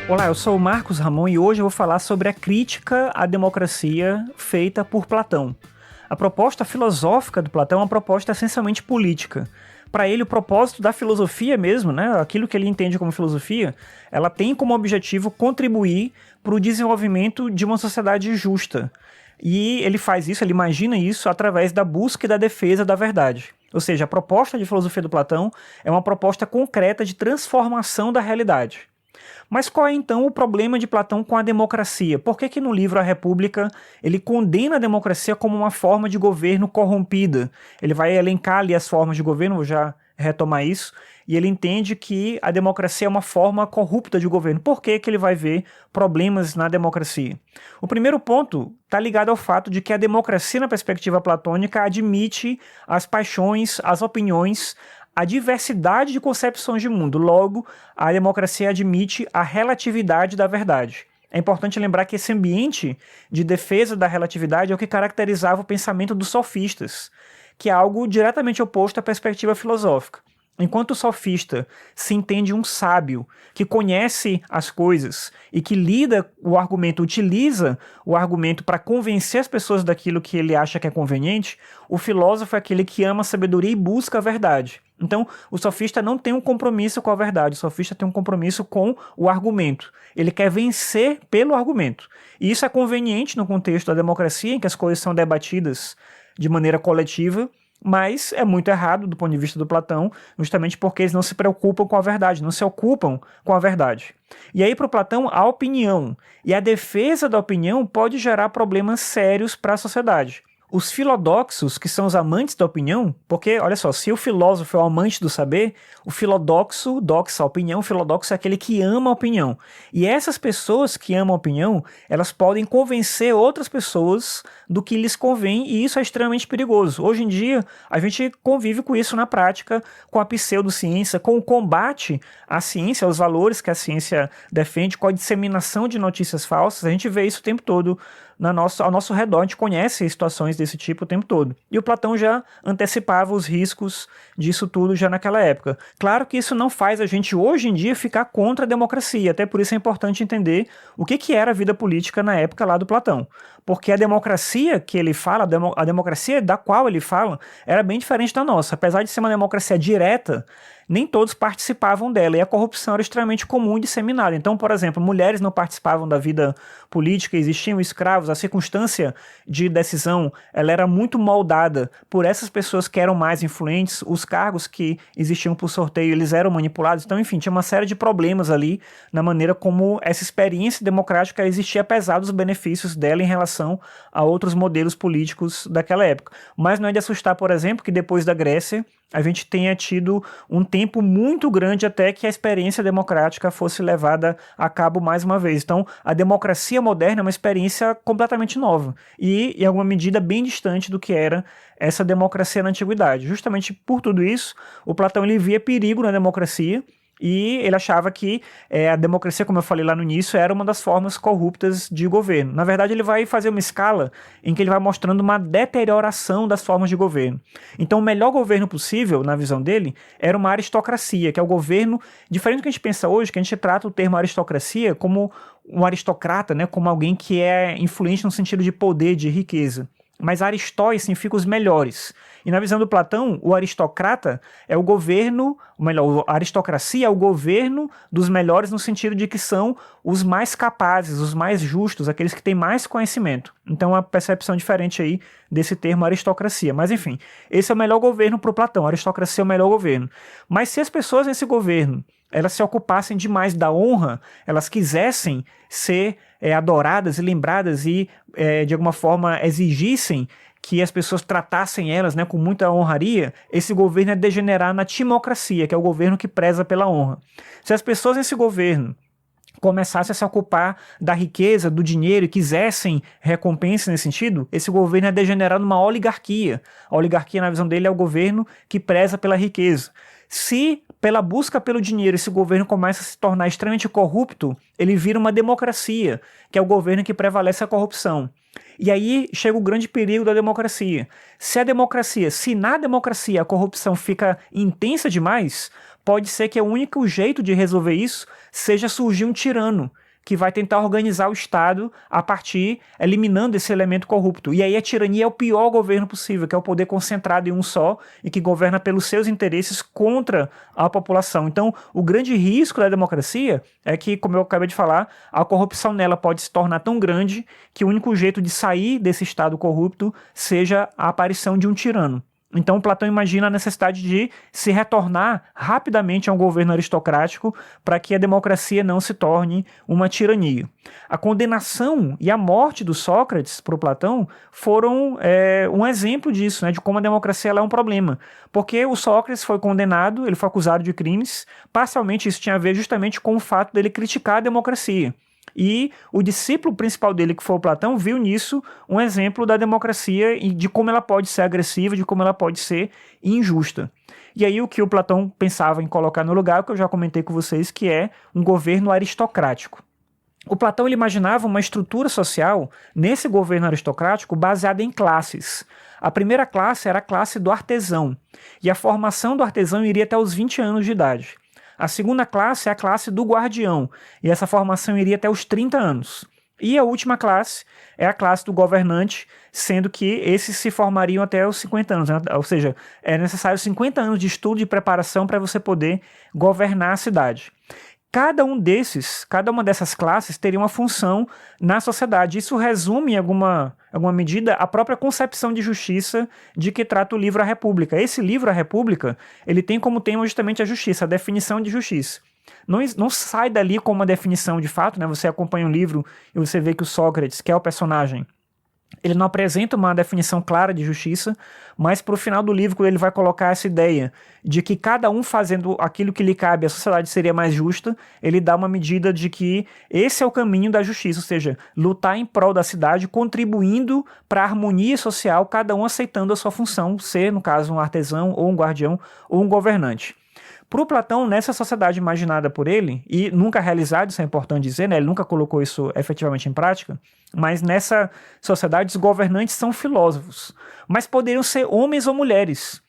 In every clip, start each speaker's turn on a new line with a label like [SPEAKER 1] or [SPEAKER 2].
[SPEAKER 1] Olá, eu sou o Marcos Ramon e hoje eu vou falar sobre a crítica à democracia feita por Platão. A proposta filosófica do Platão é uma proposta essencialmente política. Para ele, o propósito da filosofia mesmo, né, aquilo que ele entende como filosofia, ela tem como objetivo contribuir para o desenvolvimento de uma sociedade justa. E ele faz isso, ele imagina isso através da busca e da defesa da verdade. Ou seja, a proposta de filosofia do Platão é uma proposta concreta de transformação da realidade. Mas qual é então o problema de Platão com a democracia? Por que no livro A República ele condena a democracia como uma forma de governo corrompida? Ele vai elencar ali as formas de governo, vou já retomar isso, e ele entende que a democracia é uma forma corrupta de governo. Por que ele vai ver problemas na democracia? O primeiro ponto está ligado ao fato de que a democracia, na perspectiva platônica, admite as paixões, as opiniões, a diversidade de concepções de mundo. Logo, a democracia admite a relatividade da verdade. É importante lembrar que esse ambiente de defesa da relatividade é o que caracterizava o pensamento dos sofistas, que é algo diretamente oposto à perspectiva filosófica. Enquanto o sofista se entende um sábio, que conhece as coisas e que lida o argumento, utiliza o argumento para convencer as pessoas daquilo que ele acha que é conveniente, o filósofo é aquele que ama a sabedoria e busca a verdade. Então, o sofista não tem um compromisso com a verdade, o sofista tem um compromisso com o argumento. Ele quer vencer pelo argumento. E isso é conveniente no contexto da democracia, em que as coisas são debatidas de maneira coletiva, mas é muito errado do ponto de vista do Platão, justamente porque eles não se preocupam com a verdade, não se ocupam com a verdade. E aí, para o Platão, a opinião e a defesa da opinião pode gerar problemas sérios para a sociedade. Os filodoxos, que são os amantes da opinião, porque, olha só, se o filósofo é o amante do saber, o filodoxo, doxa a opinião, o filodoxo é aquele que ama a opinião. E essas pessoas que amam a opinião, elas podem convencer outras pessoas do que lhes convém, e isso é extremamente perigoso. Hoje em dia, a gente convive com isso na prática, com a pseudociência, com o combate à ciência, aos valores que a ciência defende, com a disseminação de notícias falsas. A gente vê isso o tempo todo ao nosso redor, a gente conhece situações desse tipo o tempo todo. E o Platão já antecipava os riscos disso tudo já naquela época. Claro que isso não faz a gente hoje em dia ficar contra a democracia, até por isso é importante entender o que era a vida política na época lá do Platão. Porque a democracia que ele fala, a democracia da qual ele fala, era bem diferente da nossa. Apesar de ser uma democracia direta, nem todos participavam dela, e a corrupção era extremamente comum e disseminada. Então, por exemplo, mulheres não participavam da vida política, existiam escravos, a circunstância de decisão ela era muito moldada por essas pessoas que eram mais influentes, os cargos que existiam por sorteio, eles eram manipulados, então, enfim, tinha uma série de problemas ali na maneira como essa experiência democrática existia, apesar dos benefícios dela em relação a outros modelos políticos daquela época. Mas não é de assustar, por exemplo, que depois da Grécia, a gente tenha tido um tempo muito grande até que a experiência democrática fosse levada a cabo mais uma vez. Então, a democracia moderna é uma experiência completamente nova e, em alguma medida, bem distante do que era essa democracia na antiguidade. Justamente por tudo isso, o Platão ele via perigo na democracia, e ele achava que a democracia, como eu falei lá no início, era uma das formas corruptas de governo. Na verdade, ele vai fazer uma escala em que ele vai mostrando uma deterioração das formas de governo. Então, o melhor governo possível, na visão dele, era uma aristocracia, que é o governo, diferente do que a gente pensa hoje, que a gente trata o termo aristocracia como um aristocrata, né, como alguém que é influente no sentido de poder, de riqueza. Mas aristói significa os melhores. E na visão do Platão, o aristocrata é o governo, ou melhor, a aristocracia é o governo dos melhores no sentido de que são os mais capazes, os mais justos, aqueles que têm mais conhecimento. Então, uma percepção diferente aí desse termo aristocracia. Mas, enfim, esse é o melhor governo para o Platão, a aristocracia é o melhor governo. Mas se as pessoas nesse governo elas se ocupassem demais da honra, elas quisessem ser adoradas e lembradas e, de alguma forma, exigissem que as pessoas tratassem elas, né, com muita honraria, esse governo é degenerar na timocracia, que é o governo que preza pela honra. Se as pessoas nesse governo começassem a se ocupar da riqueza, do dinheiro e quisessem recompensa nesse sentido, esse governo é degenerar numa oligarquia. A oligarquia, na visão dele, é o governo que preza pela riqueza. Se pela busca pelo dinheiro esse governo começa a se tornar extremamente corrupto, ele vira uma democracia, que é o governo que prevalece a corrupção. E aí chega o grande perigo da democracia. Se na democracia a corrupção fica intensa demais, pode ser que o único jeito de resolver isso seja surgir um tirano que vai tentar organizar o Estado a partir, eliminando esse elemento corrupto. E aí a tirania é o pior governo possível, que é o poder concentrado em um só e que governa pelos seus interesses contra a população. Então, o grande risco da democracia é que, como eu acabei de falar, a corrupção nela pode se tornar tão grande que o único jeito de sair desse Estado corrupto seja a aparição de um tirano. Então Platão imagina a necessidade de se retornar rapidamente a um governo aristocrático para que a democracia não se torne uma tirania. A condenação e a morte do Sócrates para o Platão foram um exemplo disso, né, de como a democracia ela é um problema. Porque o Sócrates foi condenado, ele foi acusado de crimes, parcialmente isso tinha a ver justamente com o fato dele criticar a democracia. E o discípulo principal dele, que foi o Platão, viu nisso um exemplo da democracia e de como ela pode ser agressiva, de como ela pode ser injusta. E aí o que o Platão pensava em colocar no lugar, que eu já comentei com vocês, que é um governo aristocrático. O Platão ele imaginava uma estrutura social nesse governo aristocrático baseada em classes. A primeira classe era a classe do artesão, e a formação do artesão iria até os 20 anos de idade. A segunda classe é a classe do guardião, e essa formação iria até os 30 anos. E a última classe é a classe do governante, sendo que esses se formariam até os 50 anos, né? Ou seja, é necessário 50 anos de estudo e preparação para você poder governar a cidade. Cada uma dessas classes teria uma função na sociedade. Isso resume, em alguma medida, a própria concepção de justiça de que trata o livro A República. Esse livro, A República, ele tem como tema justamente a justiça, a definição de justiça. Não sai dali com uma definição de fato, né? Você acompanha o livro e você vê que o Sócrates, que é o personagem, ele não apresenta uma definição clara de justiça, mas para o final do livro, quando ele vai colocar essa ideia de que cada um fazendo aquilo que lhe cabe, a sociedade seria mais justa, ele dá uma medida de que esse é o caminho da justiça, ou seja, lutar em prol da cidade, contribuindo para a harmonia social, cada um aceitando a sua função, ser, no caso, um artesão, ou um guardião, ou um governante. Para o Platão, nessa sociedade imaginada por ele, e nunca realizada, isso é importante dizer, né? Ele nunca colocou isso efetivamente em prática, mas nessa sociedade os governantes são filósofos, mas poderiam ser homens ou mulheres.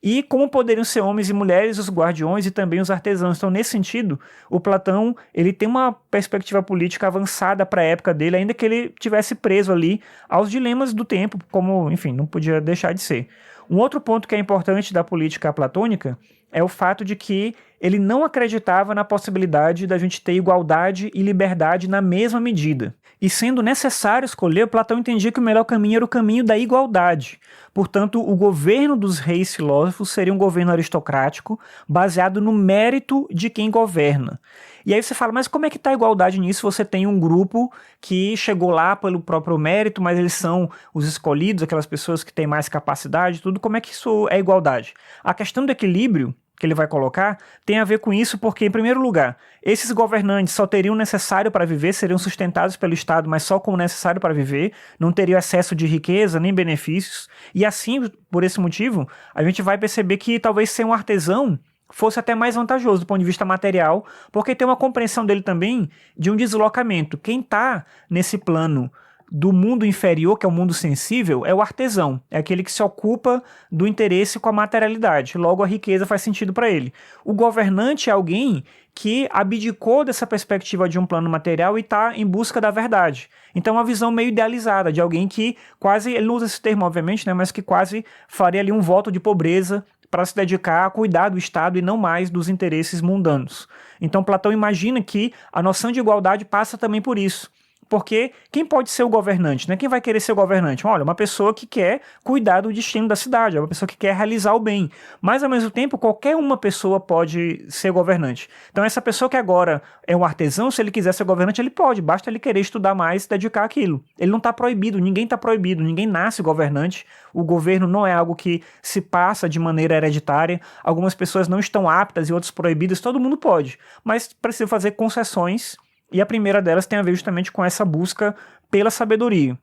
[SPEAKER 1] E como poderiam ser homens e mulheres, os guardiões e também os artesãos. Então, nesse sentido, o Platão ele tem uma perspectiva política avançada para a época dele, ainda que ele tivesse preso ali aos dilemas do tempo, como, enfim, não podia deixar de ser. Um outro ponto que é importante da política platônica é o fato de que ele não acreditava na possibilidade da gente ter igualdade e liberdade na mesma medida. E sendo necessário escolher, Platão entendia que o melhor caminho era o caminho da igualdade. Portanto, o governo dos reis filósofos seria um governo aristocrático, baseado no mérito de quem governa. E aí você fala, mas como é que está a igualdade nisso? Você tem um grupo que chegou lá pelo próprio mérito, mas eles são os escolhidos, aquelas pessoas que têm mais capacidade, tudo. Como é que isso é igualdade? A questão do equilíbrio que ele vai colocar tem a ver com isso, porque, em primeiro lugar, esses governantes só teriam o necessário para viver, seriam sustentados pelo Estado, mas só com o necessário para viver, não teriam excesso de riqueza nem benefícios, e assim, por esse motivo, a gente vai perceber que talvez ser um artesão fosse até mais vantajoso do ponto de vista material, porque tem uma compreensão dele também de um deslocamento. Quem está nesse plano do mundo inferior, que é o mundo sensível, é o artesão, é aquele que se ocupa do interesse com a materialidade, logo a riqueza faz sentido para ele. O governante é alguém que abdicou dessa perspectiva de um plano material e está em busca da verdade. Então é uma visão meio idealizada de alguém que quase, ele não usa esse termo obviamente, né, mas que quase faria ali um voto de pobreza para se dedicar a cuidar do Estado e não mais dos interesses mundanos. Então Platão imagina que a noção de igualdade passa também por isso. Porque quem pode ser o governante, né? Quem vai querer ser o governante? Olha, uma pessoa que quer cuidar do destino da cidade, é uma pessoa que quer realizar o bem. Mas, ao mesmo tempo, qualquer uma pessoa pode ser governante. Então, essa pessoa que agora é um artesão, se ele quiser ser governante, ele pode. Basta ele querer estudar mais e dedicar àquilo. Ele não está proibido, ninguém está proibido, ninguém nasce governante. O governo não é algo que se passa de maneira hereditária. Algumas pessoas não estão aptas e outras proibidas. Todo mundo pode. Mas precisa fazer concessões. E a primeira delas tem a ver justamente com essa busca pela sabedoria.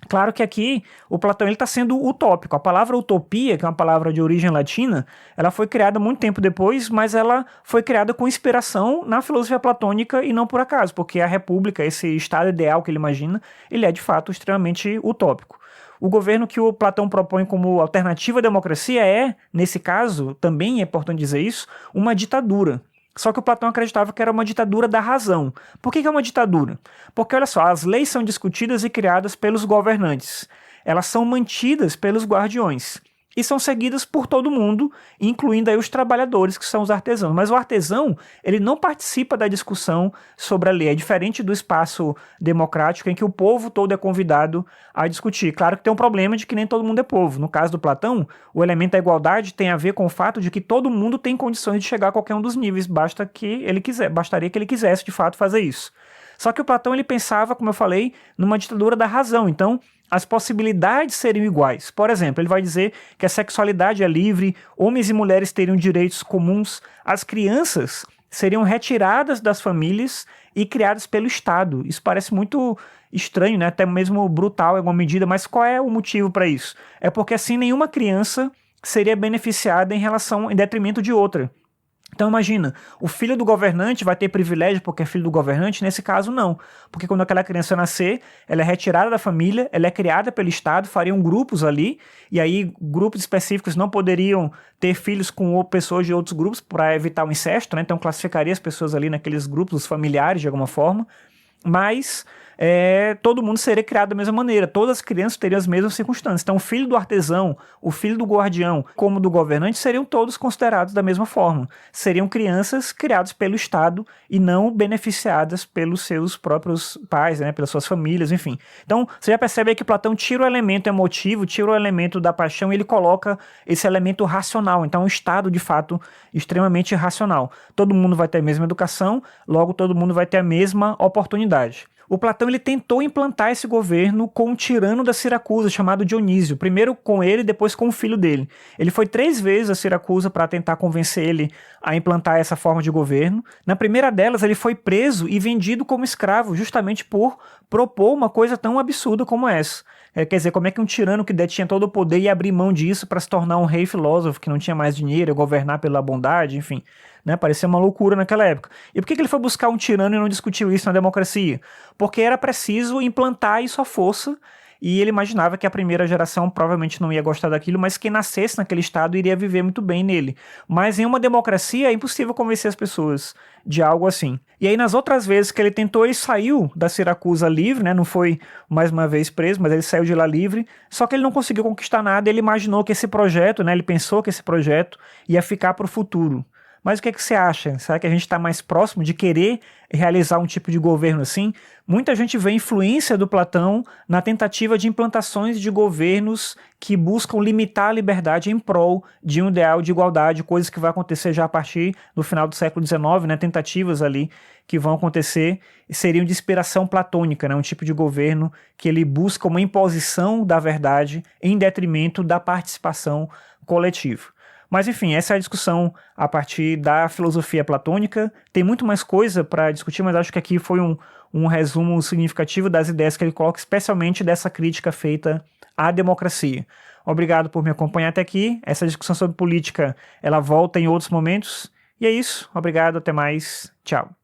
[SPEAKER 1] Claro que aqui o Platão está sendo utópico. A palavra utopia, que é uma palavra de origem latina, ela foi criada muito tempo depois, mas ela foi criada com inspiração na filosofia platônica e não por acaso, porque a república, esse estado ideal que ele imagina, ele é de fato extremamente utópico. O governo que o Platão propõe como alternativa à democracia é, nesse caso, também é importante dizer isso, uma ditadura. Só que o Platão acreditava que era uma ditadura da razão. Por que é uma ditadura? Porque, olha só, as leis são discutidas e criadas pelos governantes. Elas são mantidas pelos guardiões. E são seguidas por todo mundo, incluindo aí os trabalhadores, que são os artesãos. Mas o artesão, ele não participa da discussão sobre a lei. É diferente do espaço democrático em que o povo todo é convidado a discutir. Claro que tem um problema de que nem todo mundo é povo. No caso do Platão, o elemento da igualdade tem a ver com o fato de que todo mundo tem condições de chegar a qualquer um dos níveis. Bastaria que ele quisesse, de fato, fazer isso. Só que o Platão, ele pensava, como eu falei, numa ditadura da razão. Então, as possibilidades seriam iguais. Por exemplo, ele vai dizer que a sexualidade é livre, homens e mulheres teriam direitos comuns, as crianças seriam retiradas das famílias e criadas pelo Estado. Isso parece muito estranho, né? Até mesmo brutal em alguma medida, mas qual é o motivo para isso? É porque assim nenhuma criança seria beneficiada em detrimento de outra. Então imagina, o filho do governante vai ter privilégio porque é filho do governante? Nesse caso não, porque quando aquela criança nascer, ela é retirada da família, ela é criada pelo Estado, fariam grupos ali, e aí grupos específicos não poderiam ter filhos com pessoas de outros grupos para evitar o incesto, né? Então classificaria as pessoas ali naqueles grupos, os familiares de alguma forma, mas todo mundo seria criado da mesma maneira, todas as crianças teriam as mesmas circunstâncias. Então o filho do artesão, o filho do guardião, como do governante, seriam todos considerados da mesma forma. Seriam crianças criadas pelo Estado e não beneficiadas pelos seus próprios pais, né, pelas suas famílias, enfim. Então você já percebe aí que Platão tira o elemento emotivo, tira o elemento da paixão e ele coloca esse elemento racional. Então é um Estado, de fato, extremamente racional. Todo mundo vai ter a mesma educação, logo todo mundo vai ter a mesma oportunidade. O Platão ele tentou implantar esse governo com um tirano da Siracusa chamado Dionísio, primeiro com ele, depois com o filho dele. Ele foi 3 vezes a Siracusa para tentar convencer ele a implantar essa forma de governo. Na primeira delas, ele foi preso e vendido como escravo, justamente por propor uma coisa tão absurda como essa. Quer dizer, como é que um tirano que detinha todo o poder ia abrir mão disso para se tornar um rei filósofo que não tinha mais dinheiro, ia governar pela bondade, enfim, né? Parecia uma loucura naquela época. E por que ele foi buscar um tirano e não discutiu isso na democracia? Porque era preciso implantar isso à força, e ele imaginava que a primeira geração provavelmente não ia gostar daquilo, mas quem nascesse naquele estado iria viver muito bem nele. Mas em uma democracia é impossível convencer as pessoas de algo assim. E aí nas outras vezes que ele tentou, ele saiu da Siracusa livre, né? Não foi mais uma vez preso, mas ele saiu de lá livre, só que ele não conseguiu conquistar nada, ele imaginou que esse projeto, né? Ele pensou que esse projeto ia ficar para o futuro. Mas o que é que você acha? Será que a gente está mais próximo de querer realizar um tipo de governo assim? Muita gente vê a influência do Platão na tentativa de implantações de governos que buscam limitar a liberdade em prol de um ideal de igualdade, coisas que vai acontecer já a partir do final do século XIX, né? Tentativas ali que vão acontecer seriam de inspiração platônica, né? Um tipo de governo que ele busca uma imposição da verdade em detrimento da participação coletiva. Mas enfim, essa é a discussão a partir da filosofia platônica. Tem muito mais coisa para discutir, mas acho que aqui foi um resumo significativo das ideias que ele coloca, especialmente dessa crítica feita à democracia. Obrigado por me acompanhar até aqui. Essa discussão sobre política, ela volta em outros momentos. E é isso. Obrigado, até mais. Tchau.